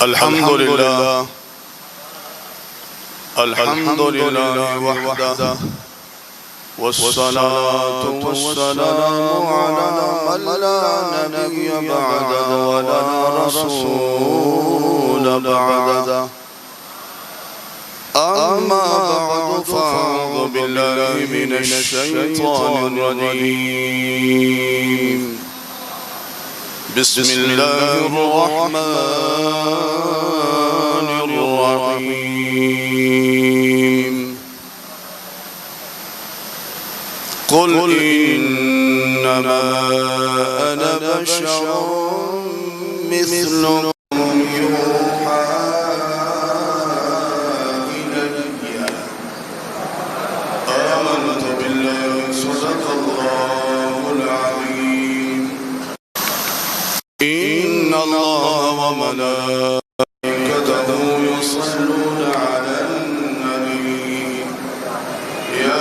अल्हम्दुलिल्लाह अल्हम्दुलिल्लाह वहदा वस्सलातु वस्सलामु अला मन ला नबिय्य बअदा वला रसूल बअदा अम्मा बअदु फ़अऊज़ु बिल्लाहि मिनश शैतानिर रजीम बिस्मिल्लाहिर रहमानिर रहीम कुल इन्नमा अना बशरुम मिस्लुकुम यूहा इलैया आमनतु बिल्लाहि सदक़ल्लाहुल अज़ीम इन्नल्लाहा व मलाइकतहु युसल्लूना अलन नबी या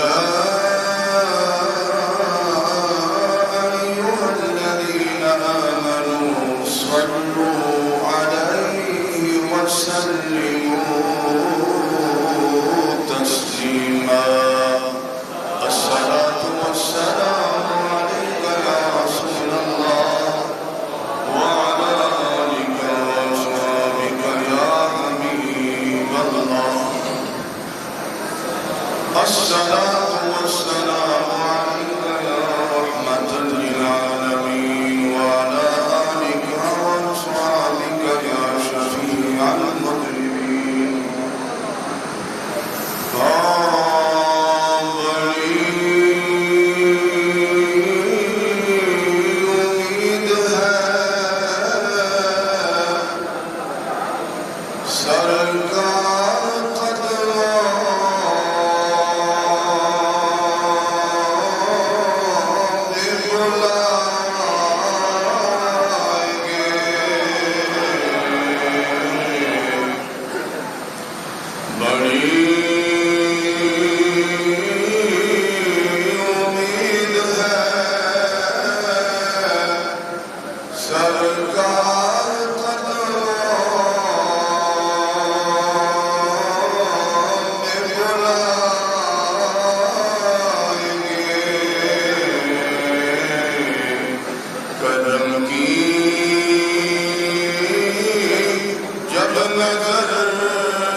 Madina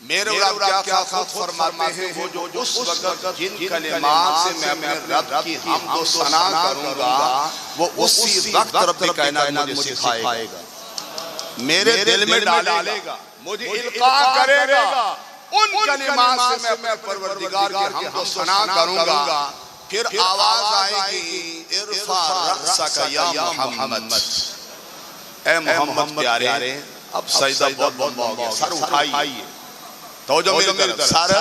मेरे रब क्या खुद फरमाते हैं, वो जो उस वक्त जिन कलिमात से मैं अपने रब की हमद व सना करूंगा, वो उसी वक्त रब कायनात मुझे सिखाएगा, मेरे दिल में डालेगा, मुझे इल्का करेगा। उन कलिमात से मैं अपने परवरदिगार की हमद व सना करूंगा। फिर आवाज आएगी, इरफा रअसका या मोहम्मद, ए मोहम्मद प्यारे, अब सजदा बहुत बहुत हो गया, सर उठाइए, तो जो मेरी तरफ सर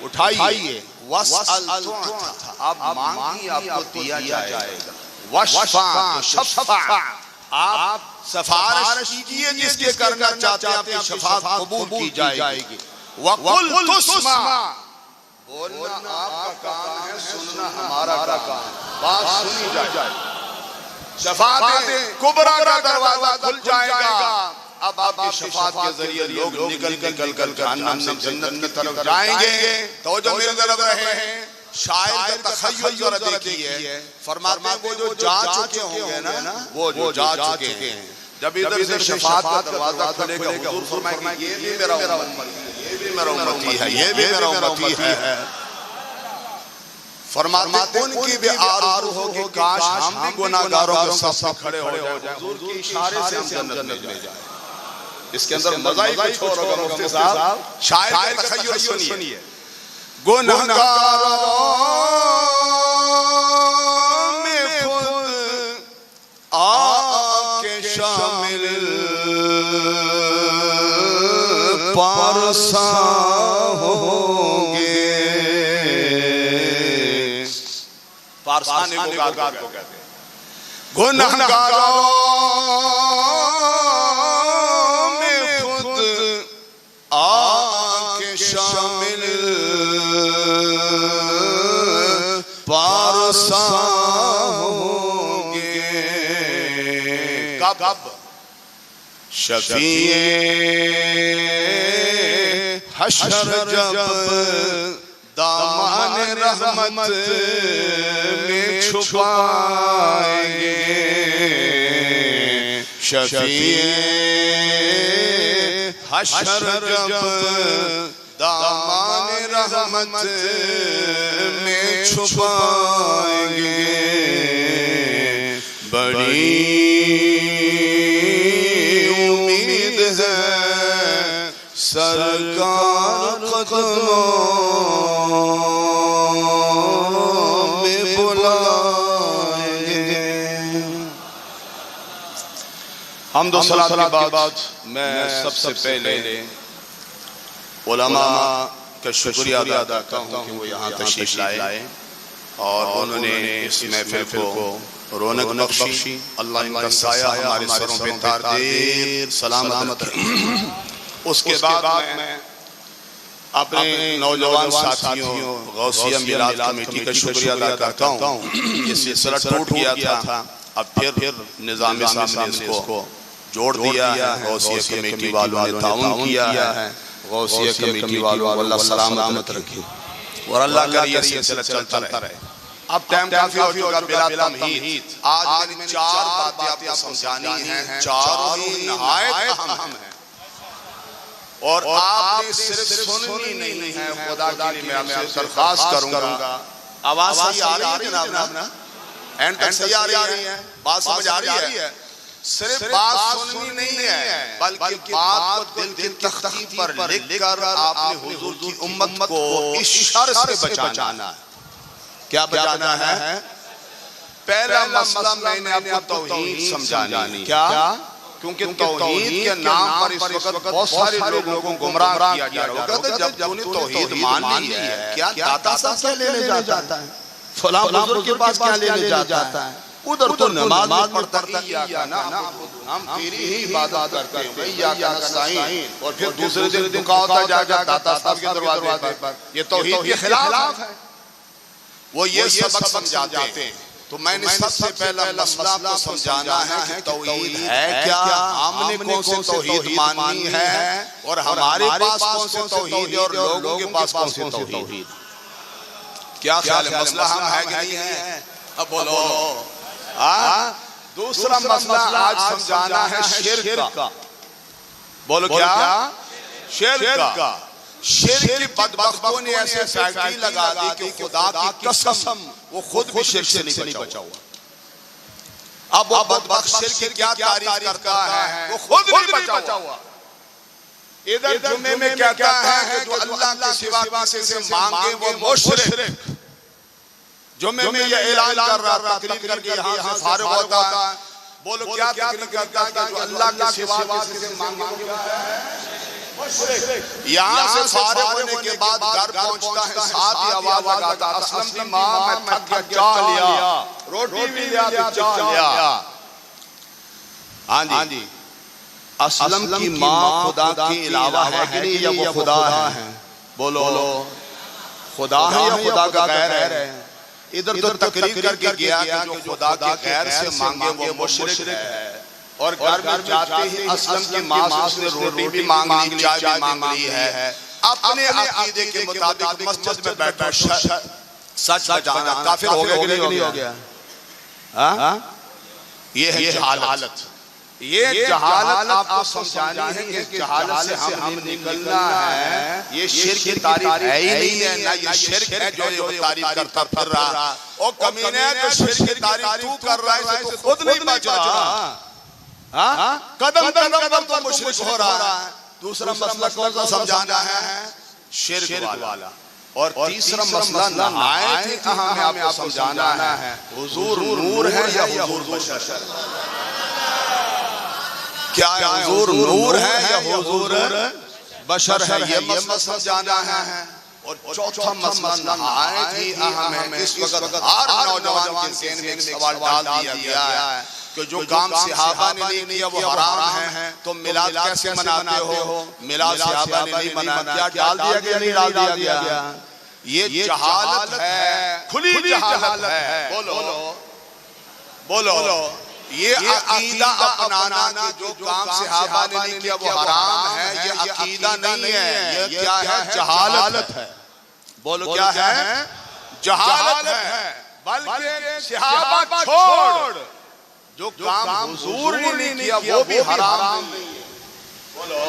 उठाइए, वस्अल तुअता, आप मांगिए आपको दिया जाएगा, वशफा शफा, आप सिफारिश कीजिए जिसके करना चाहते हैं आपकी शफाअत कबूल की जाएगी। वकुल तुस्मा, बोलना आपका काम है, सुनना हमारा काम, बात सुनी जाए, शफाअत कुबरा का दरवाजा खुल जाएगा। अब आपकी शफाअत के जरिए लोग निकल कर जहन्नम से जन्नत की तरफ जाएंगे। तो जो मेरे तरफ रहे हैं, शायर का तखय्युल जरा देखिए, फरमाते हैं वो जो जा चुके होंगे ना, वो जो जा चुके हैं, जब इधर से शफाअत का दरवाजा खुलेगा, हुजूर फरमाएंगे ये भी मेरा उम्मती है, ये भी मेरा उम्मती है, ये भी मेरा उम्मती है। फरमाते उनकी भी आरज़ू होगी काश हम भी गुनाहगारों के साथ खड़े हो जाएं, हुजूर के इशारे से हम जन्नत में जाएं। इसके अंदर मजा ही कुछ और होगा मुफ्ती साहब, शायर का तखय्युल सुनिए। गुनाहगारों में खुद आके शामिल पारसा होंगे, पारसाने को गुनाहगार को कहते हैं। गुनाहगारों में खुद आके शामिल पारसा होंगे, कब शफीए हशर जब दामन रहमत में छुपाएंगे, शफीए हशर जब दामन रहमत में छुपाएंगे, बड़ी उम्मीद है सरकार कदमों में बुलाएंगे। हम दो सलात के बाद मैं सबसे पहले उलमा का शुक्रिया अदा करता हूँ कि वो यहाँ तशरीफ लाए और उन्होंने इस महफिल को रौनक बख्शी। अल्लाह इनका साया हमारे सरों पे तार देर सलामत रखे। उसके बाद मैं अपने नौजवान साथियों गौसिया मिलाद कमेटी का शुक्रिया अदा करता हूँ। ये सिलसिला टूट गया था, अब फिर निज़ाम साहब ने इसको जोड़ दिया है। गौसिया कमेटी वालों ने ताउन किया है। गौसिया कमेटी वालों को अल्लाह सलामत रखे और अल्लाह का ये सिलसिला चलता रहे। अब टाइम काफी हो चुका बिला तमहीद। आज मैंने 4 बातें आपको समझानी हैं, चारों ही नहायत अहम हैं और आपने सिर्फ सुननी नहीं है। खुदा के लिए मैं आपसे दरख्वास्त करूंगा, आवाज सही आ रही है जनाब ना? एंड तक सही आ रही है? बात समझ आ रही है? सिर्फ बात सुननी नहीं है, बल्कि बात को दिल की तख्ती पर लिखकर आपने हुजूर की उम्मत को इस शर से बचाना है। क्या बचाना है? पहला मसला मैंने आपको तौहीद समझानी। क्या? क्योंकि तौहीद के नाम पर इस वक्त बहुत सारे लोगों को गुमराह किया जा रहा है। जब तूने तौहीद मान ली है, क्या दाता साहब क्या लेने जाता है? फलां बुजुर्ग के पास क्या लेने जाता है? उधर तो नमाज पढ़ता है, हम तेरी ही इबादत करते हैं भैया क्या नस्ताईन, और फिर दूसरे दिन दुका होता जाएगा दाता साहब के दरवाजे पर। ये तौहीद के खिलाफ है। वो ये सबक समझाते हैं। तो मैंने सबसे पहला मसला आपको समझाना है कि तौहीद है क्या, हमने कौन से तौहीद माननी है और हमारे पास कौन से तौहीद और लोगों के पास कौन से तौहीद। क्या ख्याल है? मसला हम है कि नहीं है? अब बोलो। दूसरा मसला आज समझाना है शिर्क का। बोलो क्या? शिर्क का। शिर्क की बदबख्तों ने ऐसे फैक्ट्री लगा दी कि खुदा की कसम वो खुद भी शिर्क से नहीं बचा हुआ। अब वो बदबख्त शिर्क की क्या तारीफ करता है, वो खुद नहीं बचा हुआ। इधर जुमे में कहता है कि जो अल्लाह के सिवा किसी से मांगे वो मुशरिक। जुमे में ये ऐलान कर रहा था, तकरीर करके यहाँ से फारिग होता है, बोलो क्या तकरीर करता है कि जो अल्लाह के सिवा किसी से मांगे यहाँ से फारिग होने के बाद घर पहुंचता है, साथ ही आवाज लगाता है, असलम की माँ मैं थक गया, चाह लिया, रोटी भी लिया, चाह लिया। हाँ जी, असलम की माँ खुदा के अलावा है कि नहीं, या वो खुदा है? बोलो खुदा है या खुदा का गैर है? इधर तो तकरीर करके गया कि जो खुदा के गैर से मांगे वो मुशरिक है, और घर में जाते ही असलम की माँ से उसने रोटी भी मांग ली, चाय भी मांग ली है। अपने अकीदे के मुताबिक मस्जिद में बैठा सच बचाना काफिर हो गया कि नहीं हो गया? ये है जहालत। ये जहालत आपको समझानी है कि जहालत से हम निकलना है। ये शिर्क की तारीफ है ही नहीं है, ना ये शिर्क है जो ये तारीफ करता फिर रहा। ओ कमीने, जो शिर्क की तारीफ तू कर रहा है तो खुद नहीं बच रहा। कदम कदम तो मुशरिक हो रहा है। दूसरा मसला कौन सा समझाना है? शिर्क वाला। और तीसरा मसला नहायत ही हमें आपको समझाना है, हुजूर नूर है या हुजूर बशर? क्या हुजूर नूर है या हुजूर बशर है? ये मसला समझाना है। और चौथा मसला नहायत ही अहम है। इस वक्त हर नौजवान के ज़हन में एक सवाल डाल दिया गया है कि जो काम सहाबा ने नहीं किया वो हराम है, तो मिलाद कैसे मनाते हो? मिलाद सहाबा ने नहीं मनाया, क्या डाल दिया गया? नहीं डाल दिया गया। ये जहालत है, खुली जहालत है। बोलो ये अकीदा अपनाना कि जो काम सहाबा ने नहीं किया वो हराम है, ये अकीदा नहीं है, ये क्या है? जहालत है। बोलो क्या है? जहालत है। बल्कि सहाबा छोड़, जो काम हुजूर ने नहीं किया वो भी हराम नहीं है। बोलो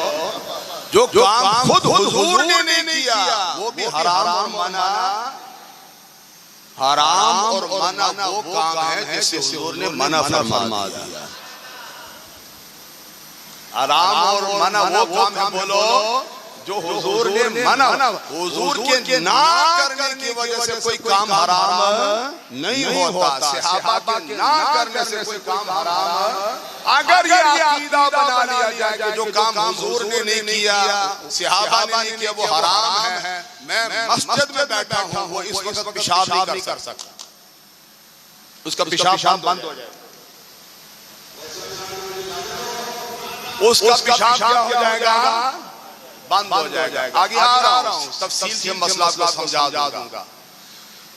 जो काम खुद हुजूर ने नहीं किया वो भी हराम और मना। हराम और मना वो काम है जिसे हुजूर ने मना फरमा दिया। हराम और मना वो काम है, बोलो, जो हुजूर ने मना। हुजूर के ना करने की वजह से कोई काम हराम नहीं होता। सहाबा के ना करने से कोई काम हराम। अगर ये अकीदा बना लिया जाए कि जो काम हुजूर ने नहीं किया, सहाबा ने नहीं किया, वो हराम है, मैं मस्जिद में बैठा हूं, वो इस वक्त पेशाब नहीं कर सकता, उसका पेशाब बंद हो जाएगा, उसका पेशाब क्या हो जाएगा? बंद हो जाएगा। आगे आ रहा हूं, तफसील से मसला को समझा दूंगा।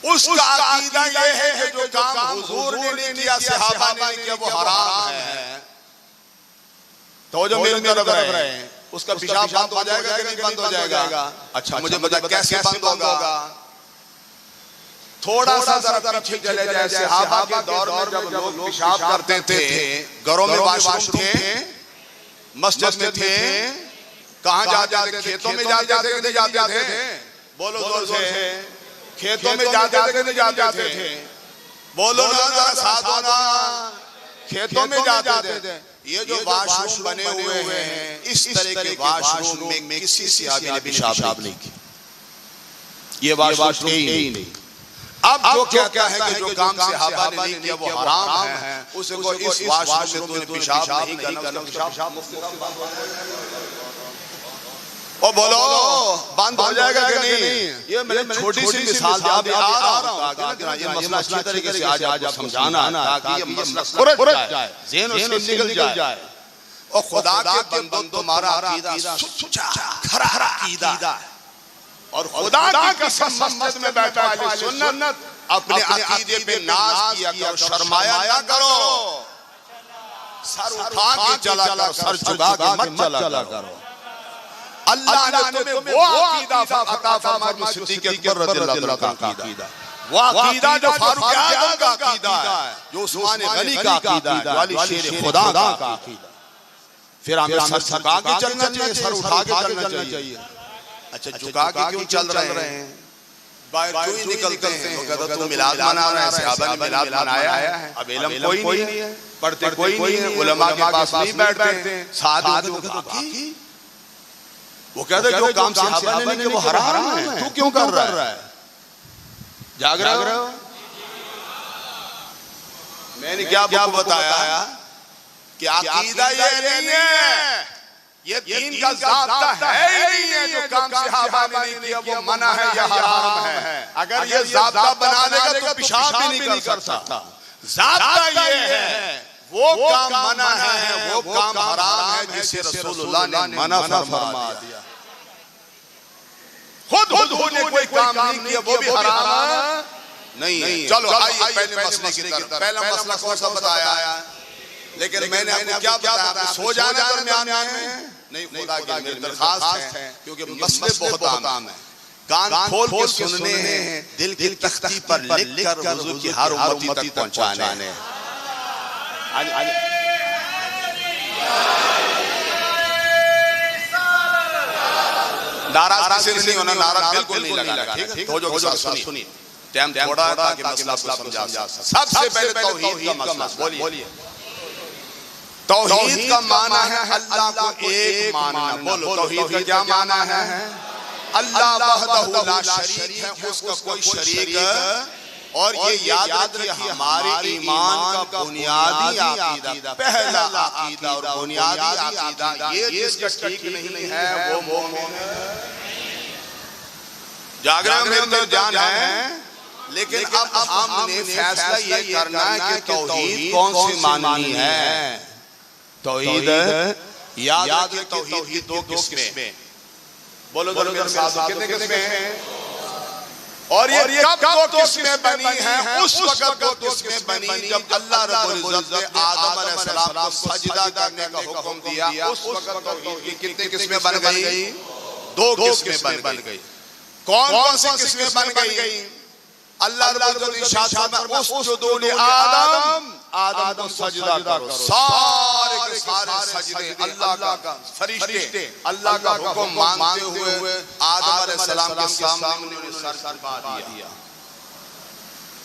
उसका अकीदा ये है कि जो काम हुजूर ने नहीं किया, सहाबा ने नहीं किया, वो हराम है। तो जो मेरे तरफ रहे उसका पेशाब बंद हो जाएगा कि नहीं बंद हो जाएगा? अच्छा मुझे बता कैसे बंद होगा? थोड़ा सा जरा पीछे चले जाए। सहाबा के दौर में जब लोग पेशाब करते थे, घरों में वॉशरूम थे, मस्जिद में थे, कहाँ जाते थे? खेतों में जाते थे कि नहीं जाते थे? बोलो जोर से, खेतों में जाते थे कि नहीं जाते थे? बोलो ना, जरा साथ होना, खेतों में जाते थे। ये जो वॉशरूम बने हुए हैं, इस तरह के वॉशरूम में किसी सहाबी ने पेशाब नहीं किया, ये वॉशरूम ही नहीं। अब जो कहता है कि जो काम सहाबा ने नहीं किया वो हराम है, उसको इस वॉशरूम में पेशाब नहीं करना। ओ बोलो बंद हो जाएगा कि नहीं? ये मैंने छोटी सी मिसाल दे आ रहा हूं ताकि ये मसला अच्छी तरीके से आज समझाना ताकि ये मसला खुरच जाए, ज़हन से निकल जाए। और खुदा के बंदों, तुम्हारा अकीदा सच्चा खरा अकीदा है, और खुदा की कसम मस्जिद में बैठा अहले सुन्नत अपने अकीदे पे नाज किया करो, शर्माया ना करो, सर उठा के चला करो, सर झुका के मत चला करो। अल्लाह ने तुम्हें वो अकीदा अता फरमाया सिद्दीक़ अकबर रज़ियल्लाहु का अकीदा, वो अकीदा जो फारूक आज़म का अकीदा है, जो उस्मान गनी का अकीदा है, जो अली शेर खुदा का अकीदा। फिर हमें सर झुका के चलना चाहिए, सर उठा के चलना चाहिए? अच्छा झुका के क्यों चल रहे हैं? बाहर क्यों ही निकलते हैं? वो कहता तू मिलाद मना रहा है, सहाबा ने मिलाद मनाया है, अब इल्म कोई नहीं है, पढ़ते कोई नहीं है, उलमा के पास नहीं बैठते, साथ वो कहते जो काम सहाबा ने नहीं किया वो हराम है, तू क्यों कर रहा है? जाग रहे हो? मैंने क्या बताया कि अकीदा ये नहीं है, ये दीन का ज़ाब्ता है ही नहीं है। जो काम सहाबा ने नहीं किया वो मना है या हराम है। अगर ये ज़ाब्ता बना देगा तो पेशाब भी नहीं कर सकता। ज़ाब्ता ये है, वो काम मना है, वो काम हराम है जिसे रसूलुल्लाह ने मना फरमा दिया। खुद होने कोई काम नहीं किया वो भी हराम नहीं है। चलो आइए पहले मसले की तरफ। पहला मसला कौन सा बताया? लेकिन मैंने आपको क्या बताया? सो जाना दरमियान में नहीं, खुदा की मेरी दरखास्त है, क्योंकि मसले बहुत आम है। कान खोल के सुनने हैं, दिल की तख्ती पर लिखकर हुजूर की हर उम्मती तक पहुंचाने हैं। नाराज किसी नहीं होना, नाराज बिल्कुल नहीं लगा, ठीक है? तो जो सुनिए, टाइम थोड़ा है ताकि मसला को समझा सके। सबसे पहले तौहीद का मसला बोलिए। तौहीद का माना है अल्लाह को एक मानना। बोलो तौहीद का क्या माना है? अल्लाह वहदहु ला शरीक है, उसका कोई शरीक। और ये याद रखिए हमारे ईमान का बुनियादी अकीदा, पहला अकीदा और बुनियादी अकीदा ये जिसका ठीक नहीं है वो मोमिन जाग रहे हो? मेरे तो जान है, लेकिन अब हमने फैसला ये करना है कि तौहीद कौन सी माननी है। तौहीद याद रखिए, तौहीद की दो किस्में। बोलो मेरे साथ, कितने किस्में हैं? और ये कब दो किस्में बनी हैं? उस वक्त दो किस्में बनी जब अल्लाह रब्बुल इज्जत ने आदम अलैहिस्सलाम को सजदा करने का हुक्म दिया। उस वक्त तौहीद की कितनी किस्में बन गई? दो किस्में बन गई। कौन सी किस्में बन गई? अल्लाह रब्बुल इज्जत ने इरशाद फरमाया उसजुदू li आदम को सजदा करो। सारे के सारे सजदे अल्लाह का, फरिश्ते अल्लाह का हुक्म मानते हुए आदम अलैहिस्सलाम के सामने उन्हें सर झुका दिया।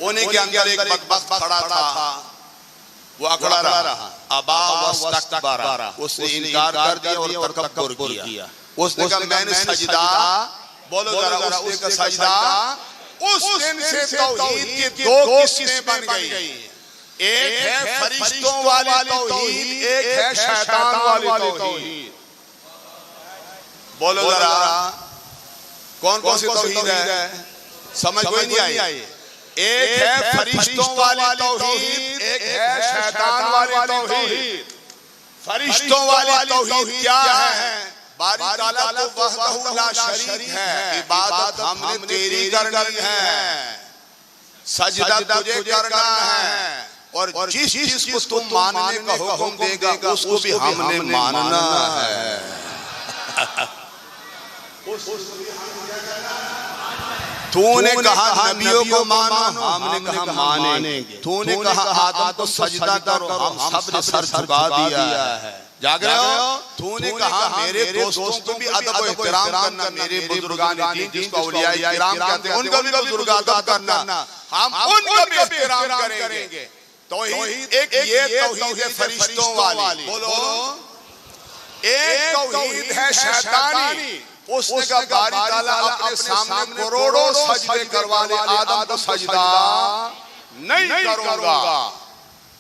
उन्हीं के अंदर एक बदबख्त खड़ा था, वो अकड़ा रहा, अबा वस्तकबरा, उसने इनकार कर दिया और तकब्बुर किया। उसने कहा मैंने सजदा, बोलो जरा उसने का सजदा, उस दिन से तौहीद की दो किस्में बन गई। एक है फरिश्तों वाली तौहीद, एक है शैतान वाली तौहीद। बोलो जरा कौन सी तौहीद है? समझ कोई नहीं आई? एक है फरिश्तों वाली तौहीद, एक है शैतान वाली तौहीद। फरिश्तों वाली तौहीद क्या है? बारी ताला तो वहदहु ला शरीक है, इबादत हमने तेरी करनी है, सजदा तुझे करना है, और जिस चीज को तुम मानने का हुक्म देगा उसको भी हमने मानना है। तूने कहा नबियों को मानो, हमने कहा मानेंगे। तूने कहा आदम को सजदा करो, हम सब ने सर झुका दिया है। जाग रहे हो? तूने कहा मेरे दोस्तों को भी अदब और एहतराम करना, मेरे बुजुर्गान दीन जिसको औलिया इकराम कहते हैं उनका भी बुजुर्गादब करना, हम उनका भी एहतराम करेंगे। तौहीद एक ये तौहीद है फरिश्तों वाली। बोलो एक तौहीद है शैतानी। उसने कहा बारी ताला अपने सामने करोड़ों सजदे करवा ले, आदम को सजदा नहीं करूंगा।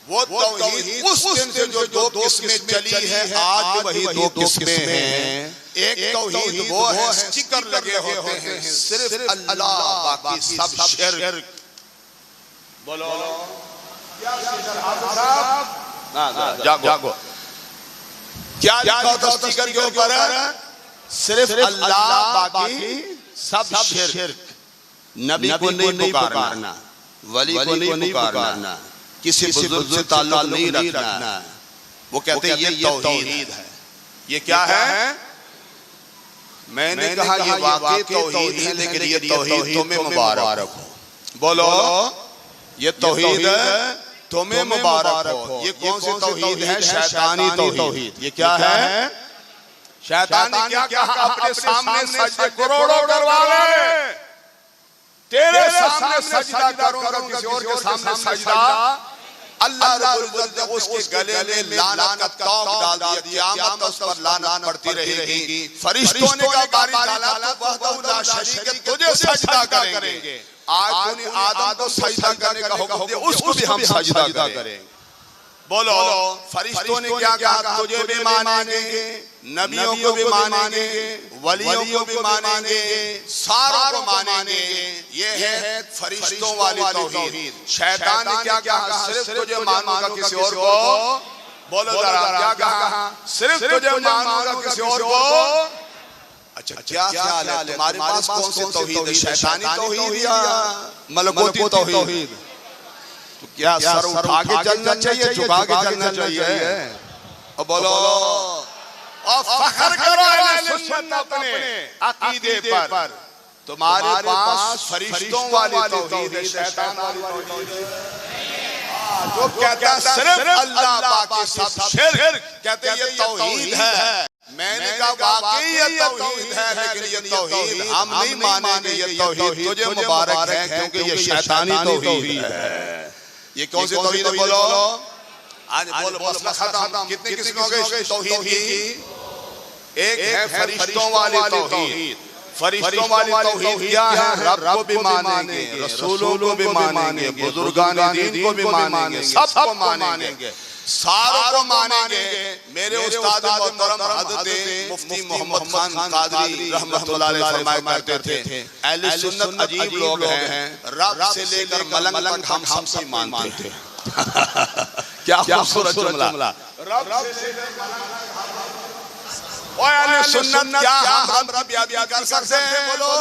वो तौहीद उस दिन से जो दो किस्में चली है आज वही दो किस्में हैं। एक तौहीद वो है स्टिकर लगे होते हैं सिर्फ अल्लाह, बाकी सब शिर्क। बोलो जागो, क्या लिखा था स्टिकर के ऊपर? सिर्फ अल्लाह, बाकी सब शिर्क। नबी को नहीं पुकारना, वली को नहीं पुकारना, किसी बुजुर्ग से ताल्लुक नहीं रखना। वो कहते हैं ये तौहीद है। ये क्या है? मैंने कहा ये वाकई तौहीद है, लेकिन ये तौहीद तुम्हें मुबारक हो। बोलो ये तौहीद तुम्हें मुबारक हो। ये कौन सी तौहीद है? शैतानी तौहीद। ये क्या है? शैतान ने क्या कहा? अपने सामने सजदे करोड़ों करवा ले, तेरे सामने सजदा करूंगा, किसी और के सामने सजदा। अल्लाह रब्बुल इज्जत ने उसके गले में लानत का तौक डाल दिया, क़यामत उस पर लानत पड़ती रहेगी। फरिश्तों ने कहा बारी ताला तो वहदहु ला शरीक है, तुझे सजदा करेंगे। आज तूने आदम को सजदा करने का हुक्म दिया, उसको भी हम सजदा करेंगे। बोलो, फरिश्तों ने क्या कहा? तुझे भी मानेंगे, नबियों को भी मानेंगे, वलियों को भी मानेंगे, सारों को मानेंगे। ये है फरिश्तों वाली तौहीद। शैतान ने क्या कहा? सिर्फ तुझे मानूंगा, किसी और को। बोलो जरा, क्या कहा? सिर्फ तुझे मानूंगा, किसी और को। अच्छा, क्या ख्याल है तुम्हारे पास? कौन सी तौहीद है? शैतानी तौहीद या मलकूती तौहीद? तो क्या सर उठा के चलना चाहिए, झुका के चलना चाहिए? और बोलो, और फख्र करो अहले सुन्नत अपने अकीदे पर। तुम्हारे पास फरिश्तों वाली तौहीद है, शैतान वाली तौहीद है। जो कहता है सिर्फ अल्लाह बाकी सब शिर्क, कहते ये तौहीद है। मैंने कहा वाकई ये तौहीद है, लेकिन ये तौहीद हम नहीं मानेंगे। ये तौहीद तुझे मुबारक है, क्योंकि ये शैतानी तौहीद है। ये कौन सी तौहीद है? बोलो आज, बोलो, मसला खत्म। कितने किस्म हो गए तौहीद की? एक है फरिश्तों वाली तौहीद। फरिश्तों वाली तौहीद क्या है? रब को भी मानेंगे, रसूलों को भी मानेंगे, बुजुर्गान दीन को भी मानेंगे, सबको मानेंगे, सारों को मानेंगे। मेरे उस्ताद मोहतरम हज़रत मुफ्ती मोहम्मद खान कादरी रहमतुल्लाह अलैह फरमाया करते थे, अहले सुन्नत अजीब लोग हैं, रब से लेकर मलंग तक हम सबसे मानते थे। क्या खूबसूरत जुमला। रब से लेकर मलंग तक ओए अहले सुन्नत, क्या हम रब याद कर सकते हैं? बोलो,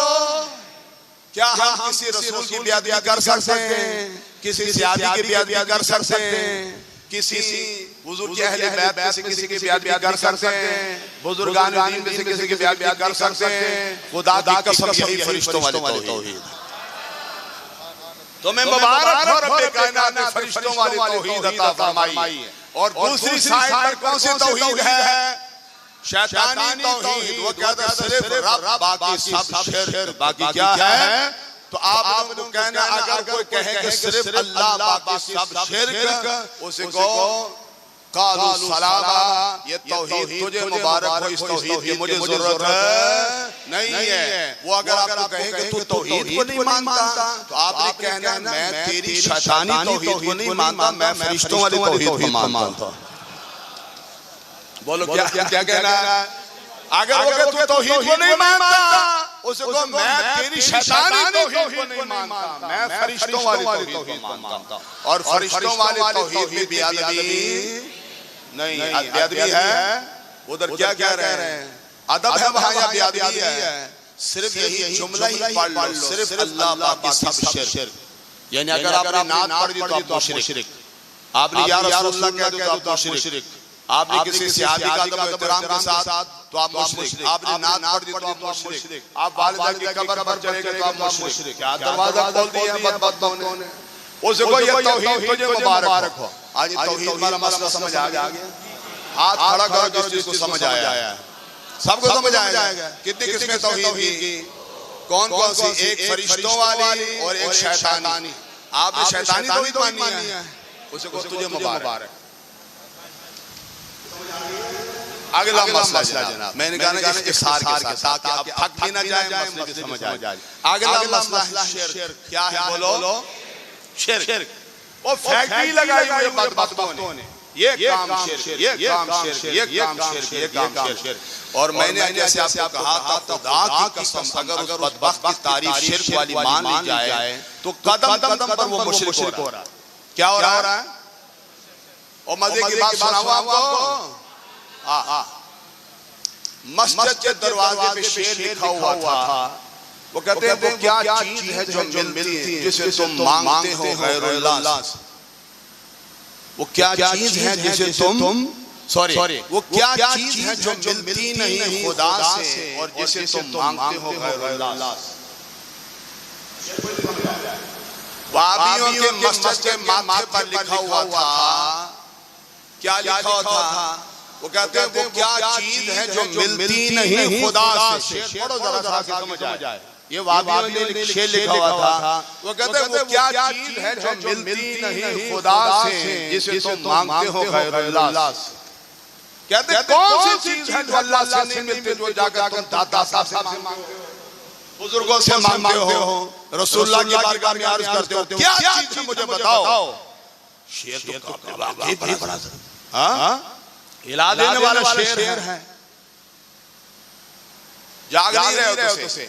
क्या हम किसी रसूल की बेअदबी कर सकते हैं? किसी सहाबी की बेअदबी कर सकते हैं? किसी हुजूर के अहले बैत में से किसी की बेअदबी कर सकते हैं? बुजुर्गान दीन में से किसी की बेअदबी कर सकते हैं? खुदा की कसम, यही फरिश्तों वाली तौहीद। तुम्हें मुबारक हो, रब्बे कायनात ने फरिश्तों वाली तौहीद अता फरमाई है। और दूसरी साइड पर कौन सी तौहीद है? शैतानी तौहीद। वो कहता है सिर्फ रब, बाकी सब शिर्क। बाकी क्या है? तो आप लोगों को कहना, अगर कोई कहे कि सिर्फ अल्लाह बाकी सब शिर्क, उसको कालू सलामा, ये तौहीद तुझे मुबारक हो, इस तौहीद की मुझे जरूरत नहीं है। वो अगर आपको कहे कि तू तौहीद को नहीं मानता, तो आपने कहना है मैं तेरी शैतानी तौहीद को नहीं मानता, मैं फरिश्तों वाली तौहीद को मानता। बोलो, क्या क्या कहना है? अगर वो तू तौहीद को नहीं मानता, उसको मैं तेरी शैतानी तौहीद को नहीं मानता, मैं फरिश्तों वाली तौहीद को मानता। और फरिश्तों वाली तौहीद में बेअदबी नहीं, बेअदबी है। उधर क्या कह रहे हैं? अदब है वहां, या बेअदबी है? सिर्फ यही जुमला ही पढ़ लो, सिर्फ अल्लाह बाकी सब शिर्क। यानी अगर आपने नात पढ़ दी तो आप मुशरिक। आपने या रसूलुल्लाह कह दो तो आप मुशरिक। आपने किसी सहाबी का अदब एहतराम के साथ तो आप मुशरिक। आपने नात पढ़ दी तो आप मुशरिक। आप वालिदा की कब्र पर चले गए तो आप मुशरिक। क्या दरवाजा खोल दिया बदबख्तों ने। उसको ये तौहीद तुझे मुबारक हो। आज तौहीद वाला मसला समझ आ गया? हाथ खड़ा करो जिस चीज को समझ आया। सबको समझ आएगा। कितनी किस्में तौहीद की? कौन कौन सी? एक फरिश्तों वाली और एक शैतानी। आपने शैतानी तौहीद मानी है, उसको तुझे मुबारक। अगला मसला जनाब, मैंने कहा ना इख्तिसार के साथ, ताकि आप थक भी ना जाए, मसले भी समझ आ जाए। अगला मसला शिर्क। क्या है? बोलो, शिर्क। वो फैक्ट्री लगाई हुई बदबख्तों ने, ये काम शिर्क, ये काम शिर्क, ये काम शिर्क, ये काम शिर्क। और मैंने जैसे आपको कहा था, खुदा की कसम, अगर उस बदबख्त की तारीफ शिर्क वाली मान ली जाए तो कदम कदम पर वो मुशरिक हो रहा है। क्या हो रहा है? और मजे की बात सुनाऊं आपको। मस्जिद के दरवाजे पे शेर लिखा हुआ था। वो कहते हैं वो क्या चीज है जो मिलती है जिसे तुम मांगते हो गैरुल्लाह से? वो क्या चीज है जिसे तुम सॉरी वो क्या चीज है जो मिलती नहीं खुदा से और जिसे तुम मांगते हो गैरुल्लाह से? वाबियों के मस्जिद के माथे पर लिखा हुआ था। क्या लिखा हुआ था? वो कहते हैं वो क्या चीज है जो मिलती नहीं खुदा से। पढ़ो जरा सा समझ आए। ये वादियों ने शेर लिखा हुआ था। वो कहते हैं वो क्या चीज है जो मिलती नहीं खुदा से, जिसे तुम मांगते हो गैरुल्लाह से। कहते हैं कौन सी चीज है जो अल्लाह से नहीं मिलती, जो जाकर तुम दाता साहब से मांगते हो, बुजुर्गों से मांगते हो, रसूलुल्लाह की बारगाह में अर्ज करते हो, क्या चीज है मुझे बताओ। शेर तो वाकई बड़ा हिला देने वाला शेर है। जाग नहीं रहे हो तुसे,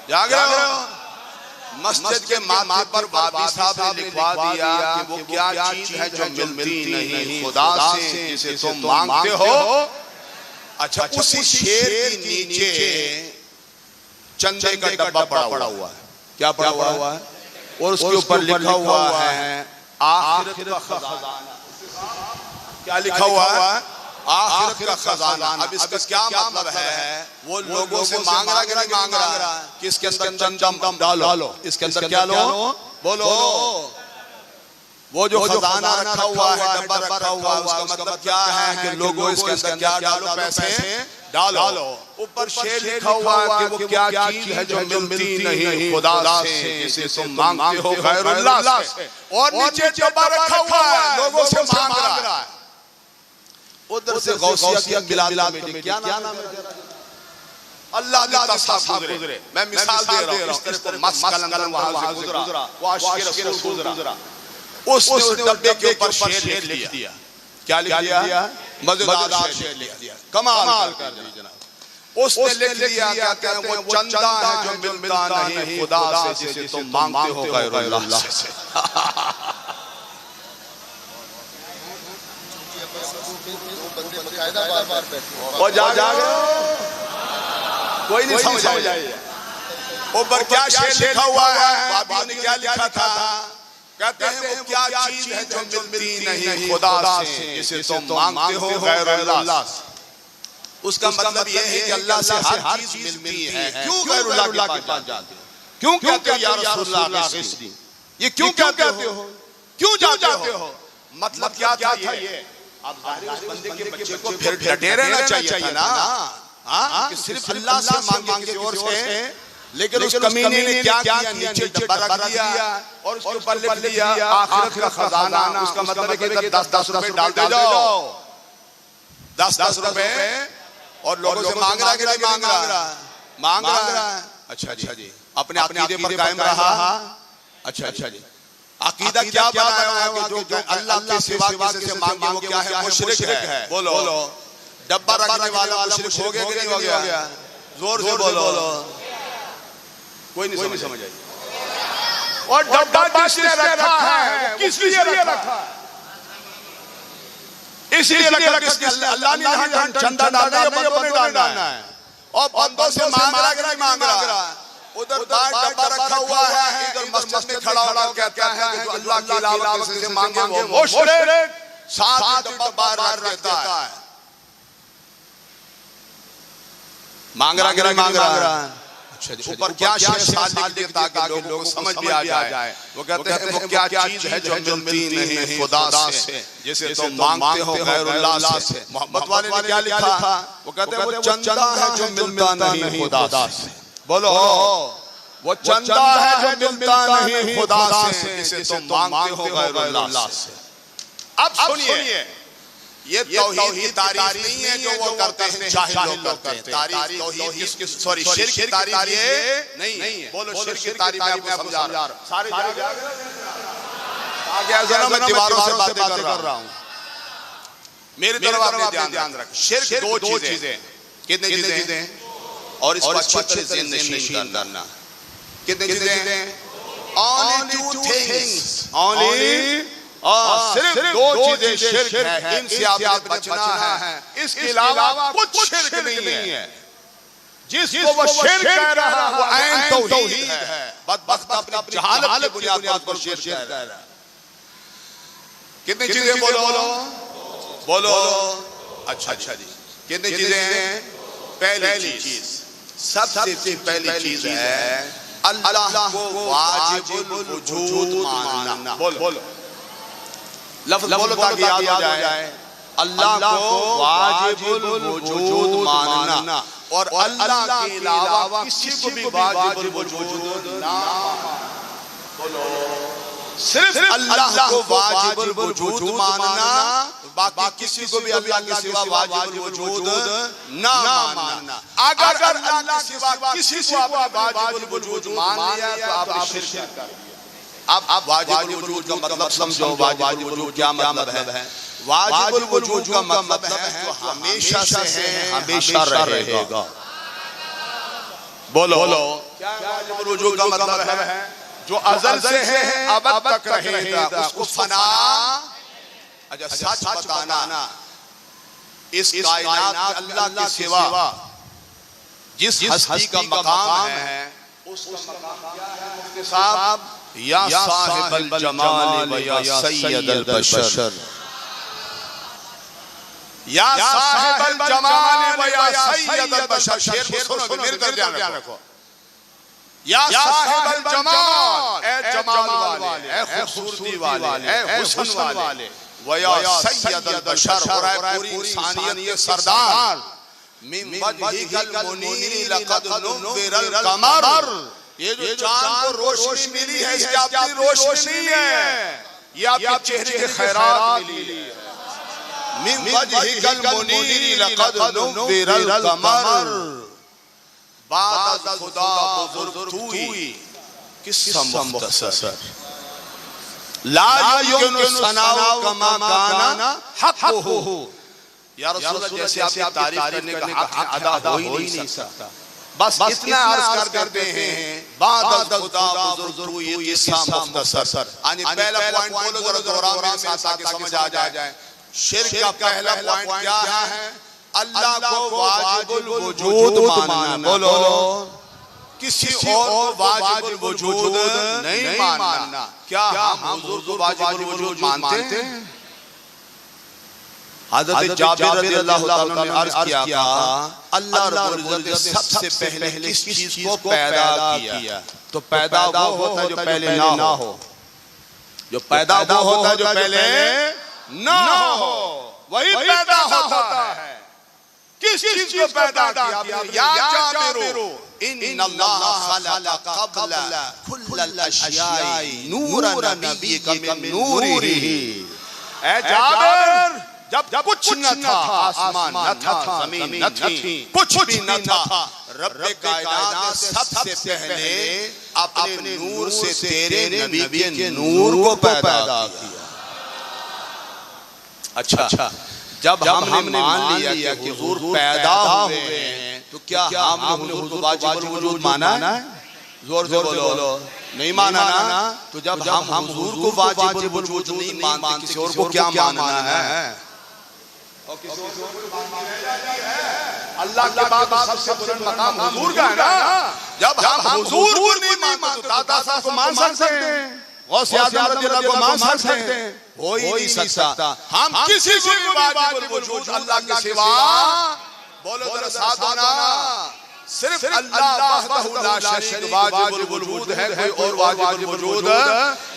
जाग रहे हो। मस्जिद के माथे पर बाबी साहब ने लिखवा दिया कि वो क्या चीज है जो मिलती नहीं खुदा से, जिसे तुम मांगते हो। अच्छा, उसी शेर के नीचे चंदे का डब्बा पड़ा हुआ है। क्या पड़ा हुआ है? और उसके ऊपर लिखा हुआ है आखिरत का खजाना। क्या लिखा हुआ है? आखिरत का खजाना। अब इसका क्या मतलब है? वो लोगों से मांग रहा कि नहीं मांग रहा कि इसके अंदर दम डालो, इसके अंदर क्या लो, बोलो। वो जो खजाना रखा हुआ है, डब्बा रखा हुआ है, उसका मतलब क्या है कि लोगों इसके अंदर क्या डालो, पैसे डालो। ऊपर शेर लिखा हुआ है कि वो क्या चीज है जो मिलती नहीं खुदा से, जिसे तुम मांगते हो गैरुल्लाह से। और नीचे डब्बा रखा हुआ है, लोगों से मांग रहा है। उधर से गौसिया की गिलाद कमेटी, क्या नाम है? अल्लाह साहब गुजरे। मैं मिसाल दे रहा हूं, इस तरह मस्त कलंदर वहां से गुजरा, वो आशिक रसूल गुजरा। उसने डब्बे के ऊपर शेर लिख दिया। क्या लिख दिया? मजेदार शेर लिख दिया। कमाल कर दी जनाब। उसने लिख दिया कहते हैं वो चंदा है जो मिलता नहीं खुदा से, जिसे तुम मांगते हो गैरुल्लाह से। और जाग कोई नहीं समझ आइए। ऊपर क्या शेर लिखा हुआ है? बाबा ने क्या लिखा था? कहते हैं वो क्या चीज है जो मिलती नहीं खुदा से, जिसे तुम मांगते हो गैरुल्लाह से। उसका मतलब यह है कि अल्लाह से हर चीज मिलती है। क्यों गैरुल्लाह के पास जाते हो? क्यों कहते हो या रसूलुल्लाह, ये क्यों कहते हो? क्यों जाते हो? मतलब क्या था ये? अब उस बंदे के बच्चे को फिर डटे रहना चाहिए ना, हाँ, कि सिर्फ अल्लाह से मांगे किसी और से। लेकिन उस कमीने ने क्या किया? नीचे डब्बा रख दिया और उसके ऊपर लिख दिया आखिरत का खजाना। उसका मतलब है कि 10-10 रुपए डाल दो, 10-10 रुपए। और लोगों से मांग रहा कि नहीं मांग रहा? मांग रहा है। अच्छा जी, अपने अकीदे पर कायम रहा। अच्छा जी, अकीदा क्या बनाया हुआ कि जो अल्लाह के सिवा किसी से मांगे वो क्या है? मुशरिक है। बोलो, डब्बा रखने वाला मुशरिक हो गया कि नहीं हो गया? जोर से बोलो। कोई नहीं समझ आई। और डब्बा जिसने रखा है किस लिए रखा है? इसलिए रखा कि अल्लाह ने यहाँ चंदा डालना है, बंदों ने डालना है। और बंदों से मांग रहा कि नहीं मांग रहा? उधर डब्बा रखा हुआ है, इधर मस्जिद में खड़ा होकर कहता है कि जो अल्लाह के अलावा किसी से मांगे वो मुशरिक। साथ डब्बा बाहर रहता है। मांग रहा कि नहीं मांग रहा? ऊपर क्या शेर लिख देता ताकि लोगों को समझ में आ जाए। वो कहते हैं वो क्या चीज है जो मिलती नहीं खुदा से, जिसे तुम मांगते हो गैरुल्लाह से। मोहम्मद वाले ने क्या लिखा? वो कहते हैं वो चंदा है जो मिलता नहीं खुदा से। बोलो, वो चंदा है जो मिलता नहीं खुदा से, जिसे तुम मांगते हो गैरुल्लाह से। अब सुनिए, ये तौहीद की तारीफ नहीं है जो वो करते हैं, जाहिल लोग करते हैं। तारीफ तौहीद की, सॉरी, शिर्क की तारीफ ये नहीं है। बोलो, शिर्क की तारीफ मैं आपको समझा रहा हूं। सारे आगे जरा मैं दीवारों से बातें कर रहा हूं। मेरी तरफ आप ध्यान रखें। शिर्क दो चीजें। कितनी चीजें? और इसको अच्छे से नशीन करना। कितनी चीजें? Only two things. Only सिर्फ दो चीजें शिर्क है, इनसे आपने बचना है। इसके अलावा कुछ शिर्क नहीं है। जिसको वो शिर्क कह रहा है वो ऐन तौहीद है। बदबख्त अपनी जहालत की बुनियाद पर शिर्क कह रहा है। कितनी चीजें? बोलो। अच्छा जी, कितनी चीजें हैं? पहली चीज, सबसे पहली चीज है अल्लाह को वाजिबुल वजूद मानना। बोलो लफ्ज़ बोलो ताकि याद हो जाए। अल्लाह को वाजिबुल वजूद मानना और अल्लाह के अलावा किसी को भी वाजिबुल वजूद ना बोलो। सिर्फ अल्लाह को वाजिबुल वजूद मानना, बाकी किसी को भी अल्लाह के सिवा वाजिबुल वजूद ना मानना। अगर अल्लाह के सिवा किसी को आप वाजिबुल वजूद मान लिया तो आप शिरक कर दिया। अब वाजिबुल वजूद का मतलब समझो। वाजिबुल वजूद क्या मतलब है? वाजिबुल वजूद का मतलब है तो हमेशा से है, हमेशा रहेगा। बोलो क्या वाजिबुल वजूद का मतलब है? जो अज़ल से है अब तक रहेगा, उसको फना। अच्छा सच बताना, इस कायनात में अल्लाह के सिवा जिस हस्ती का मकाम है उसका मकाम क्या है मुफ्ती साहब? या साहिबल जमाल व या सय्यदल बशर, या साहिबल जमाल व या सय्यदल बशर। शेर को सुनो, मेरे तरफ ध्यान रखो। या साहिबल जमाल, ए जमाल वाले, ए खूबसूरती वाले, ए हुस्न वाले, व या सय्यदल बशर, और है पूरी इंसानियत के सरदार। मिन वजहिकल मुनीर लक़द नुव्विरल कमर, ये जो चांद को रोशनी मिली है इसकी अपनी रोशनी है, ये आपके चेहरे के खैरात मिली है। मिन वजहिकल मुनीर लक़द नुव्विरल कमर, बाद खुदा बुजुर्ग तूई, किस्सा मुख्तसर, ला युमकिनु सनाउ कमा काना हक़्क़ुहु। या रसूल अल्लाह, जैसे आपकी तारीफ करने का हक अदा हो ही नहीं सकता, बस इतना अर्ज करते हैं। बाद खुदा बुजुर्ग तूई, किस्सा मुख्तसर। यानी पहला पॉइंट बोलो जरा दोहराओ मेरे साथ ताकि समझ आ जाए। शिर्क का पहला पॉइंट क्या है? अल्लाह को वाजिबुल वजूद मानना। बोलो किसी और को वाजिबुल वजूद नहीं मानना। क्या हम हुजूर को वाजिबुल वजूद मानते हैं? हज़रत जाबिर रज़ियल्लाहु ताला ने अर्ज किया था, अल्लाह रब्बुल इज्जत ने सबसे पहले किस चीज को पैदा किया? तो पैदा वो होता है जो पहले ना हो, जो पैदा वो होता है जो पहले ना हो, वही पैदा होता है। किस चीज को पैदा किया? या जाबिरो इन्नल्लाह खलक़ क़ब्ल कुल्ल अशियाई नूरन नबिय्यिका मिन नूरिही। ए जाबिर, जब कुछ न था, आसमान न था, जमीन न थी, कुछ भी न था, रब्बे कायनात ने सबसे पहले अपने नूर से तेरे नबी के नूर को पैदा किया। अच्छा, जब हमने मान लिया कि हुजूर पैदा हुए हैं तो क्या हमने हुजूर वाजिबुल वजूद माना है? जोर से बोलो, नहीं माना ना। तो जब हम हुजूर को वाजिबुल वजूद नहीं मानते, किसी और को क्या मानना है? और किसी और को अल्लाह के बाद सबसे बुलंद मकाम हुजूर का है ना। जब हम हुजूर को नहीं मानते तो दाता साहब को मान सकते हैं, गौस आज़म रज़ियल्लाहु को मान सकते हैं? हो ही नहीं सकता। हम किसी को भी वाजिबुल वजूद अल्लाह के सिवा, बोलो जरा साथ होना, सिर्फ अल्लाह वहदहु ला शरीक वाजिबुल वजूद है, कोई और वाजिबुल वजूद।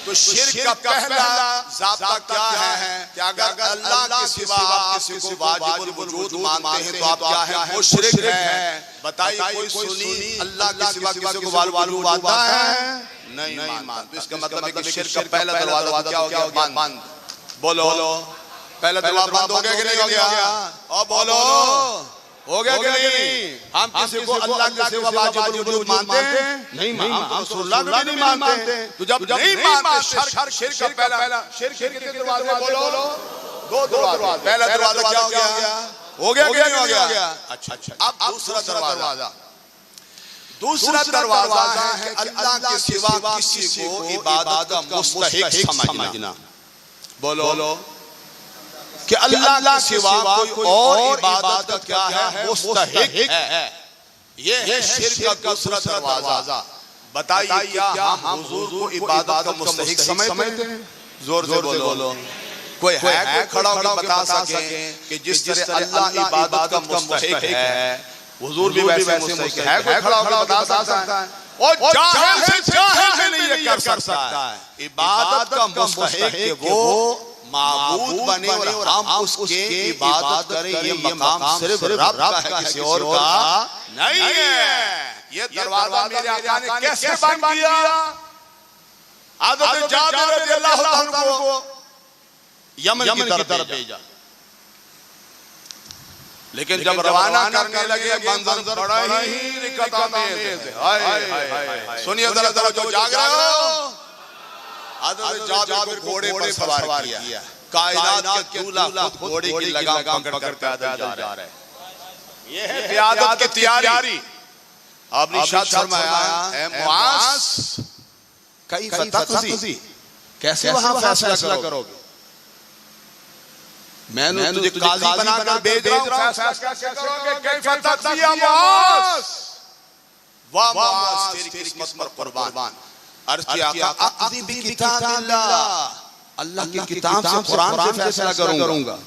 तो शिर्क का पहला ज़ाब्ता क्या है कि अगर अल्लाह के सिवा आप किसी को वाजिबुल वजूद मानते हैं तो आप क्या है? मुशरिक है। बताइए कोई सुन्नी अल्लाह के सिवा किसी को वाजिबुल वजूद मानता है? नहीं मानता। तो इसका मतलब है कि शिर्क का पहला दरवाजा क्या हो गया? बंद। बोलो पहला दरवाजा बंद हो गया कि नहीं हो गया? और बोलो हो गया कि नहीं? हम किसी को अल्लाह के सिवा वाजिबुल वजूद मानते हैं? नहीं मानते। हम रसूलुल्लाह को भी नहीं मानते। तो जब नहीं मानते, शिर्क का पहला, शिर्क के दरवाजे बोलो, दो दरवाजे। पहला दरवाजा क्या हो गया? हो गया कि नहीं हो गया? अच्छा, अब दूसरा दरवाजा, दूसरा दरवाजा है कि अल्लाह के सिवा किसी को इबादत का मुस्तहिक समझना। बोलो कि अल्लाह के सिवा कोई और इबादत का क्या है? मुस्तहिक है। ये है शिर्क का दूसरा दरवाजा। बताइए क्या हम हुजूर को इबादत का मुस्तहिक समझते हैं? जोर से बोलो। कोई है खड़ा होकर बता सके कि जिस तरह अल्लाह इबादत का मुस्तहिक है, हुजूर भी वैसे मुस्तहिक है? कोई खड़ा होकर बता सकता है? और जाहिल से जाहिल भी नहीं ये कर सकता है। इबादत का मुस्तहिक वो माबूद बने और हम उसके इबादत करें, ये मकाम सिर्फ रब का है, किसी और का नहीं है। ये दरवाजा मेरे आका ने कैसे बंद किया? हज़रत जाबिर रज़ियल्लाहु अन्हु को यमन की तरफ भेजा, लेकिन जब रवाना करने लगे मंजर बड़ा ही रिकतामेज़ है। हाय हाय हाय, सुनिए जरा जरा, जो जाग रहे हो, हज़रत जाबिर को घोड़े पर सवार किया, कायनात के दूल्हा खुद घोड़े की लगाम पकड़ कर पैदल जा रहा है। ये है क़ियादत की तैयारी। आपने इरशाद फरमाया, ऐ मुआज़ कैफ़ तक़ज़ी, कैसे वहां फैसला करोगे? मैंने तुझे काजी बनाकर भेज रहा हूं, फैसला कैसे करोगे? कैफ़ तक़ज़ी या मुआज़? वाह मुआज़, तेरी किस्मत पर कुर्बान। अर्ज़ किया, आका अक़ज़ी बि किताबिल्लाह, अल्लाह की किताब से, कुरान से फैसला करूंगा।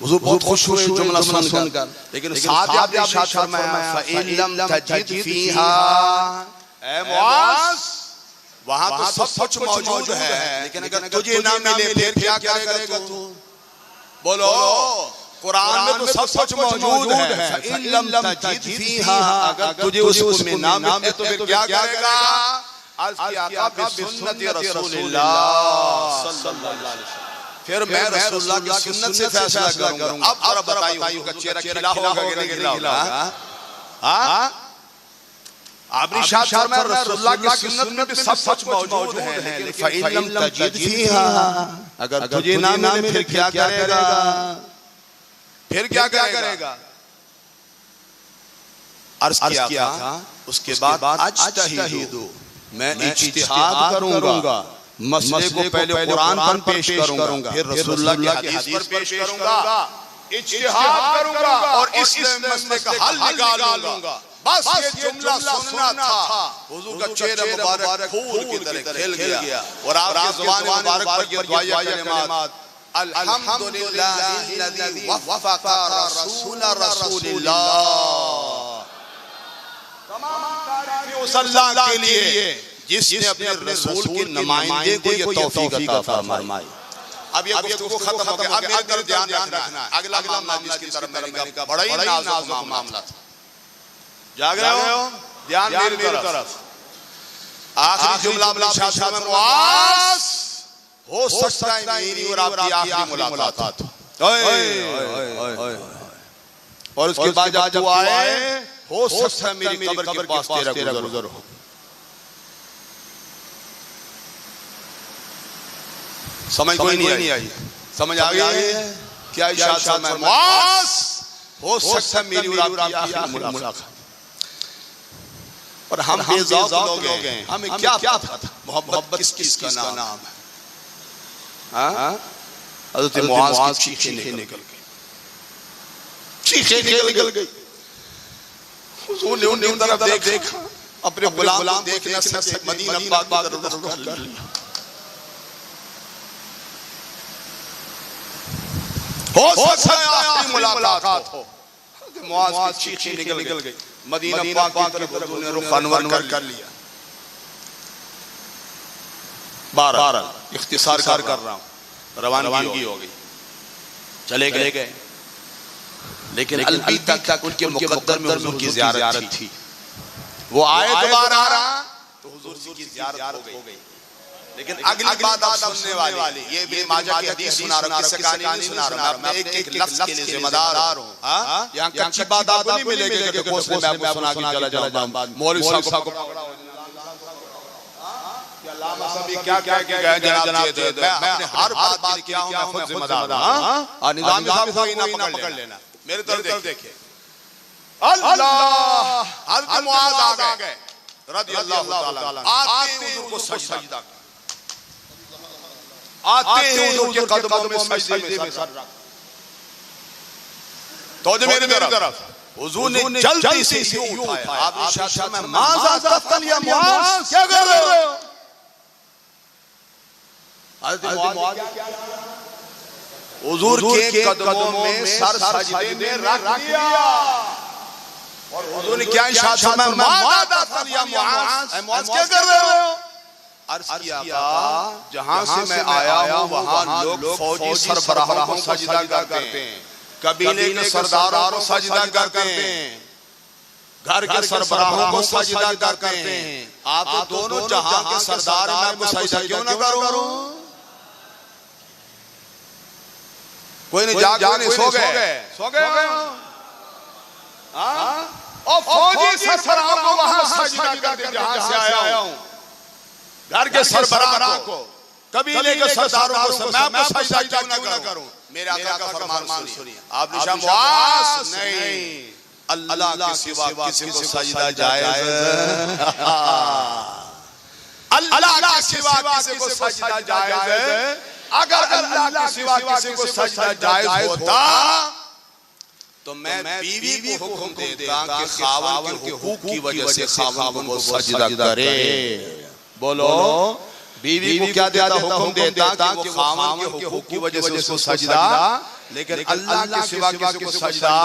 हुज़ूर बहुत खुश हुए जुमला सुनकर, लेकिन साथ आप इरशाद फरमाया, फ़इन लम तजिद फ़ीहा, ऐ मुआज़ वहां तो सब कुछ मौजूद है, लेकिन अगर तुझे ना मिले फिर क्या करेगा तू? बोलो, कुरान में तो सब कुछ मौजूद है, फ़इन लम तजिद फ़ीहा, अगर तुझे उसमें ना मिले तो फिर क्या करेगा? अर्ज़ किया, आका बिसुन्नति रसूलिल्लाह सल्लल्लाहु अलैहि वसल्लम, फिर मैं रसूलुल्लाह की सुन्नत से फैसला करूंगा। अब जरा बताइए, उनका चेहरा खिला होगा कि नहीं खिला होगा? हाँ, आपने इरशाद फरमाया रसूलुल्लाह की सुन्नत में भी सब कुछ मौजूद है, लेकिन फ़इन लम तजिद फ़ीहा, अगर तुझे ना मिले फिर क्या करेगा? फिर क्या करेगा? अर्ज़ किया था, उसके बाद अज्तहिदु, मैं इज्तिहाद करूंगा, मसले को पहले कुरान पर पेश करूंगा, फिर रसूलुल्लाह की हदीस पर पेश करूंगा, इज्तिहाद करूंगा और इस मसले का हल निकाल लूंगा। बस ये जुमला सुनना था, हुजूर का चेहरा मुबारक फूल की तरह खिल गया और आपकी ज़ुबान मुबारक पर ये दुआ कलिमात, अल्हम्दुलिल्लाहिल्लज़ी वफ़क़ा रसूल रसूलिल्लाह, तमाम तारीफ़ें उस अल्लाह के लिए जिसने अपने रसूल के नुमाइंदे को ये तौफीक अता फरमाई। अब ये गुफ्तगू खत्म हो गया, अब मेरी तरफ ध्यान रखना है। अगला मामला जिसकी तरफ मैंने कहा बड़ा ही नाजुक मामला था। जाग रहे हो? ध्यान मेरी तरफ। आखिरी जुमला इरशाद में, मुआज़ हो सकता है मेरी और आपकी आखिरी मुलाकात हो, और उसके बाद जब वो आए, हो सकता है मेरी कब्र के पास तेरा गुज़र हो। समझ कोई नहीं आई? समझ आ गई है क्या? इरशाद में, मुआज़ हो सकता है मेरी और आपकी आखिरी मुलाकात। और हम बेज़ौक़ लोग हैं, हमें क्या पता मोहब्बत किस चीज़ का नाम है? हाँ, हज़रत मुआज़ की चीखें निकल गई। हुज़ूर ने उन तरफ देखा, अपने गुलाम को देखने से मदीना पाक की तरफ रुख कर लिया। हो सकता है आखिरी मुलाकात हो। मुआज़ की चीखें निकल गई, मदीना पाक की तरफ उन्होंने रुख अनवर कर लिया। बहरहाल इख्तिसार कर रहा हूँ, रवानगी हो गई, चले गए, लेकिन अलबत्ता तक उनके मुकद्दर में हुजूर की ज़ियारत थी। वो आए दोबारा तो हुजूर की ज़ियारत हो गई। लेकिन अगली बात आप सुनने वाले, ये भी माजा की हदीस सुना रहा, किससे कहानी नहीं सुना रहा, मैं एक लफ्ज़ के लिए जिम्मेदार हूं। हां, यहां कच्ची बात आपको नहीं मिलेगी कि कोसले में आपको सुना के चला जाऊंगा। मौलवी साहब को पकड़ा हो, क्या अल्लामा साहब क्या क्या गए जनाब, मैं अपने हर बात के लिए क्या हूं, मैं खुद जिम्मेदार हूं। और निजाम साहब को ना पकड़ लेना, मेरी तरफ देखिए। अल्लाह, हज़रत मुआज़ आ गए रज़ियल्लाहु ताला, आते ही हुजूर को सजदा, आते ही हुजूर के कदमों में सजदे में सर रख। तो मेरी तरफ हुजूर ने जल्दी से यूं उठाया, आप इरशाद में, माज़ा तफ़अल या मुआज़, क्या कर रहे हो? हज़रत मुआज़ हुजूर के कदमों में सर सजदे में रख दिया और हुजूर ने क्या इरशाद फरमाया, माज़ा तफ़अल या मुआज़, मुआज़ क्या कर रहे हो? अर्ज किया जहां से मैं आया हूं वहां लोग फौजी सरबराहों को सजदा करते हैं, कबीले के सरदारों को सजदा करते हैं, घर के सरबराहों को सजदा करते हैं। आप तो दोनों जहां के सरदार हैं, मैं सजदा क्यों ना करूं? कोई नहीं जाग सो गए और फौजी सरबराह को वहां सजदा करते जहां से आया हूं, घर के सरबराह को, कबीले के सरदारों को मैं सजदा क्यों ना करूं? मेरे आका का फरमान सुनिए। आपने शाबाश नहीं, अल्लाह के सिवा किसी को सजदा जायज है? अल्लाह के सिवा किसी को सजदा जायज है? अगर अल्लाह के सिवा किसी को सजदा जायज होता तो मैं बीवी को हुक्म देता कि खावंद के हुकूक की वजह से खावंद को सजदा करे। बोलो, बीवी को क्या देता? हुक्म देता कि खावंद के हुकूक की वजह से उसको सजदा, लेकिन अल्लाह के सिवा किसी को सजदा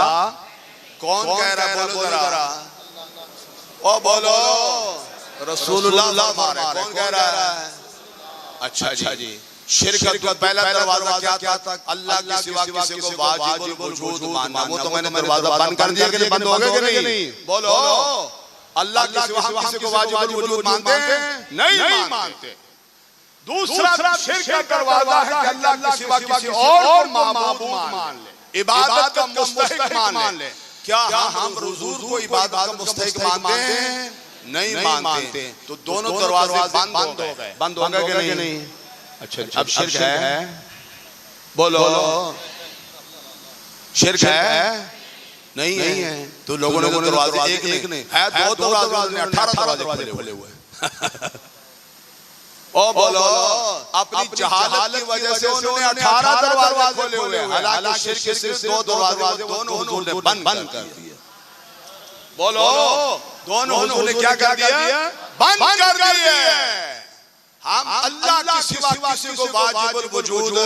कौन कह रहा है? बोलो जरा, ओ बोलो, रसूलुल्लाह कौन कह रहा है? अच्छा जी, शिरक का पहला दरवाजा क्या था? अल्लाह के सिवा किसी को वाजिबुल वजूद मानना। वो तो मैंने दरवाजा बंद कर दिया कि नहीं? बंद हो गया कि नहीं? बोलो, अल्लाह के सिवा हम किसी को वाजिबुल वजूद मानते हैं? नहीं मानते। दूसरा शिरक का दरवाजा है कि अल्लाह के सिवा किसी और को माबूद मान ले, इबादत का मुस्तहिक मान ले। क्या हम हुजूर को इबादत का मुस्तहिक मानते हैं? नहीं मानते। तो दोनों दरवाजे बंद हो गए कि नहीं? अच्छा, अब शिरक है? बोलो, शिरक है? नहीं है। तो लोगों ने दरवाजे एक नहीं है, दो दरवाजे, 18 दरवाजे खोले हुए। ओ बोलो, अपनी जहालत की वजह से उन्होंने 18 दरवाजे खोले हुए हैं, हालांकि शिरक के सिर्फ 2 दरवाजे दोनों हुजूर ने बंद कर दिए। बोलो, दोनों हुजूर ने क्या कर दिया? बंद कर दिए। हम अल्लाह के सिवा किसी को वाजिबुल वजूद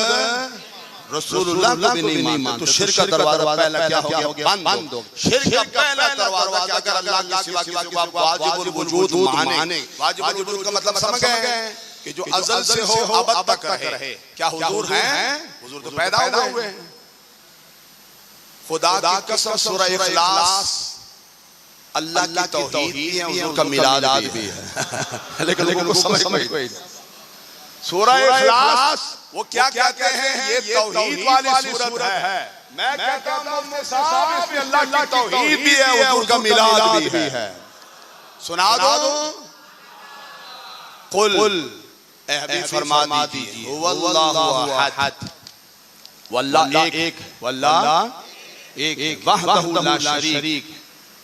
रसूलुल्लाह को भी नहीं मानते। तो शिरक का दरवाजा पहला क्या हो गया? बंद हो गया। शिरक का पहला दरवाजा क्या? अगर अल्लाह के सिवा किसी को आप वाजिबुल वजूद माने, वाजिबुल वजूद का मतलब समझ गए कि जो अज़ल से हो अबद तक रहे। क्या हुजूर हैं? हुजूर तो पैदा हुए हैं। खुदा की कसम, सूरह इखलास अल्लाह की तौहीद भी है, हुजूर का मिलाद भी है, लेकिन लोगों को समझ कोई। सूरह इखलास वो क्या कहते हैं? ये तौहीद वाली सूरत है। मैं कहता हूं अपने साथ इसमें अल्लाह की तौहीद भी है, हुजूर का मिलाद भी है। सुना दो, कुल ए हबीब फरमा दीजिए, हुवल्लाहु अहद, वल्लाह एक, वल्लाह एक, वहदहु ला शरीक,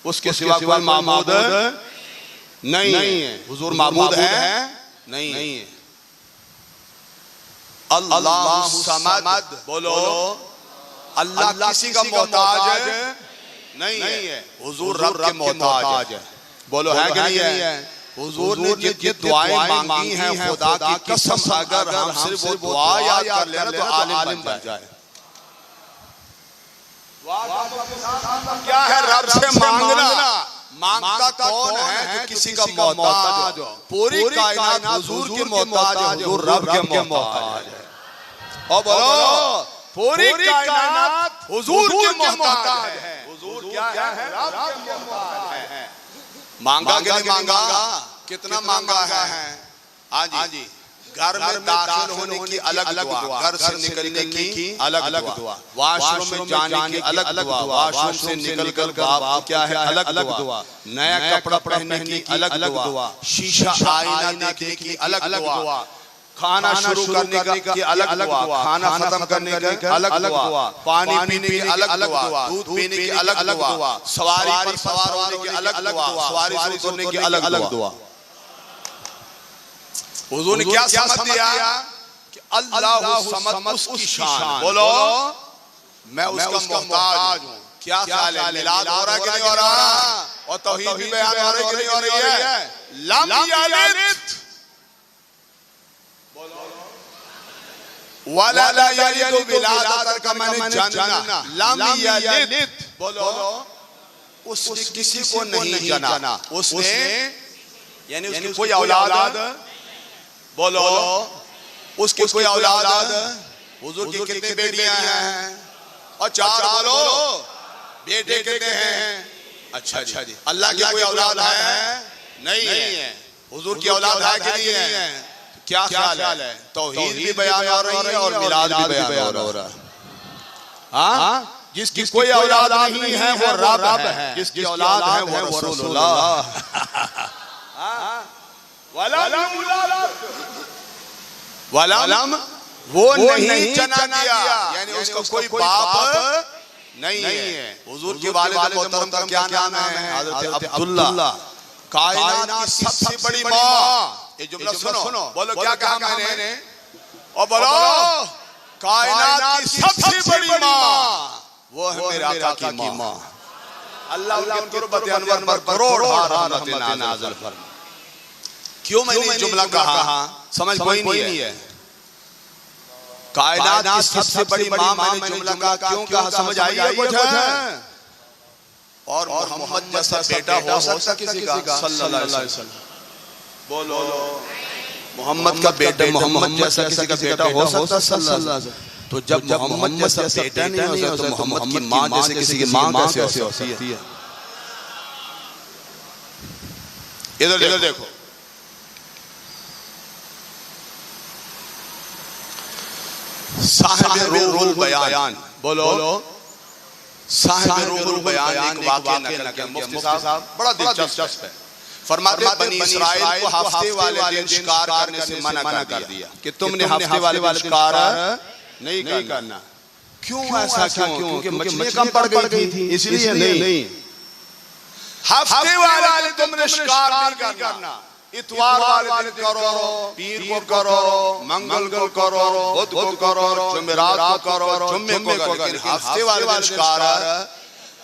उसके सिवा कोई माबूद नहीं है। हुजूर माबूद है? नहीं है। अल्लाह समद, बोलो, अल्लाह किसी का मोहताज नहीं है, हुजूर रब के मोहताज है। बोलो, है कि नहीं है? हुजूर ने जितनी दुआएं मांगी हैं, खुदा की कसम, अगर हम सिर्फ वो दुआ याद कर लेना तो आलिम बन जाए। क्या है? रब से मांगना। मांगता कौन है? जो किसी का मोहताज हो। पूरी कायनात हुजूर के मोहताज है, हुजूर रब के मोहताज है। और बोलो, पूरी कायनात हुजूर के मोहताज है। हुजूर क्या है? रब के मोहताज है। मांगा कि नहीं मांगा? कितना मांगा है? हाँ जी, घर में दाखिल होने की अलग दुआ, घर से निकलने की अलग दुआ, वॉशरूम में जाने की अलग दुआ, वॉशरूम से निकलकर बाप क्या है? अलग दुआ, नया कपड़ा पहनने की अलग दुआ, शीशा आईना देखने की अलग दुआ, खाना शुरू करने की अलग दुआ, खाना खत्म करने की अलग दुआ, पानी पीने की अलग दुआ, दूध पीने की अलग दुआ, सवारी पर सवार होने की अलग दुआ, सवारी से उतरने की अलग दुआ। हुजूर ने क्या समझ दिया कि अल्लाह समद उसकी शान। बोलो, मैं उसका मोहताज हूं। क्या ख्याल है? मिलाद हो रहा है कि नहीं हो रहा? और तौहीद भी बयान हो रही है कि नहीं हो रही है? लम यलिद वला ला यलिदु विलादत का माने जानना। लम यलिद, बोलो, उसने किसी को नहीं जाना। उसने यानी उसकी कोई औलाद बोलो उसकी कोई औलाद, हुजूर की कितनी बेटियां हैं? और 4 बोलो बेटे कितने हैं? अच्छा जी। अल्लाह की कोई औलाद है? नहीं है। हुजूर की औलाद है कि नहीं है? क्या ख्याल है? तौहीद भी बयान हो रही है और मिलाद भी बयान हो रहा है। हाँ, जिसकी कोई औलाद नहीं है वो रब है, जिसकी औलाद है वो रसूलुल्लाह। वलम वो नहीं जना दिया, यानी उसका कोई बाप नहीं है। हुजूर के वालिद मोहतरम का क्या नाम है? हज़रत अब्दुल्ला। कायनात की सबसे बड़ी माँ, ये जुमला सुनो, बोलो क्या कहा मैंने? और बोलो कायनात की सबसे बड़ी माँ वो है मेरे आका की माँ। अल्लाह उनके कुर्बत अनवर पर करोड़ रहमत नाज़िल फरमा। क्यों मैंने जुमला कहा? समझ कोई नहीं है। कायनात की सबसे बड़ी माँ मैंने जुमला कहा क्यों कहा? समझ आई है कुछ? और मोहम्मद जैसा बेटा हो सकता किसी का? सल्लल्लाहु अलैहि वसल्लम। बोलो मोहम्मद का बेटा, मोहम्मद जैसा किसी का बेटा हो सकता? सल्लल्लाहु अलैहि वसल्लम। तो जब मोहम्मद जैसा बेटा नहीं हो सकता तो मोहम्मद की माँ जैसे किसी की माँ कैसे हो सकती है? इधर देखो, साहिब रूहुल बयान, बोलो साहिब रूहुल बयान एक वाक़या नकल किया मुफ्ती साहब, बड़ा दिलचस्प है। फरमाते बनी इस्राइल को हफ्ते वाले दिन शिकार करने से मना कर दिया कि तुमने हफ्ते वाले शिकार नहीं करना। क्यों ऐसा? क्यों? क्योंकि मछलियां कम पड़ गई थी, इसलिए नहीं। हफ्ते वाले तुमने शिकार नहीं करना, इतवार वाले दिन करो, पीर को करो, मंगल को करो, बुध को करो, जुमेरात को करो, जुम्मे को करो, लेकिन हफ्ते वाले शिकार।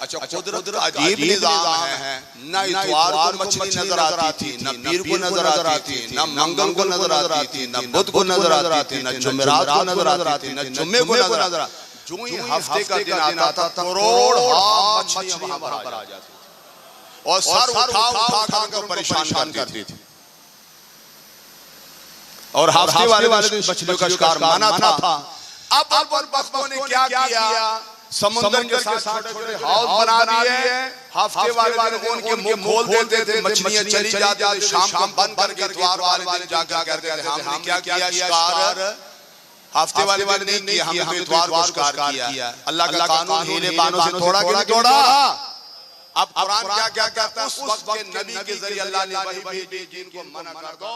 अच्छा, कुदरत अजीब निज़ाम है। ना इतवार को मछली नजर आती थी, ना पीर को नजर आती थी, ना मंगल को नजर आती थी, ना बुध को नजर आती थी, ना जुमेरात को नजर आती थी, ना जुम्मे को नजर आती थी। जो ही हफ्ते का दिन आता था करोड़ मछलियां वहां पर आ जाती थी और सर उठा कर परेशान करती थी। और हफ्ते वाले दिन मछलियों का शिकार माना था। अब बख्तों ने क्या किया? समुद्र के साथ छोटे हाउस बना दिए। हफ्ते वाले दिन उनके मुंह खोल देते थे, मछलियां चली जाती थी, शाम को बंद करके इतवार वाले दिन जाकर करते थे हमने क्या किया? शिकार हफ्ते वाले ने नहीं किया, हमने इतवार को शिकार किया। अल्लाह का कानून हीले बानों से थोड़ा कि नहीं तोड़ा। अब कुरान क्या कहता है? उस वक्त के नबी के जरिए अल्लाह ने वही भेजी जिनको मना कर दो।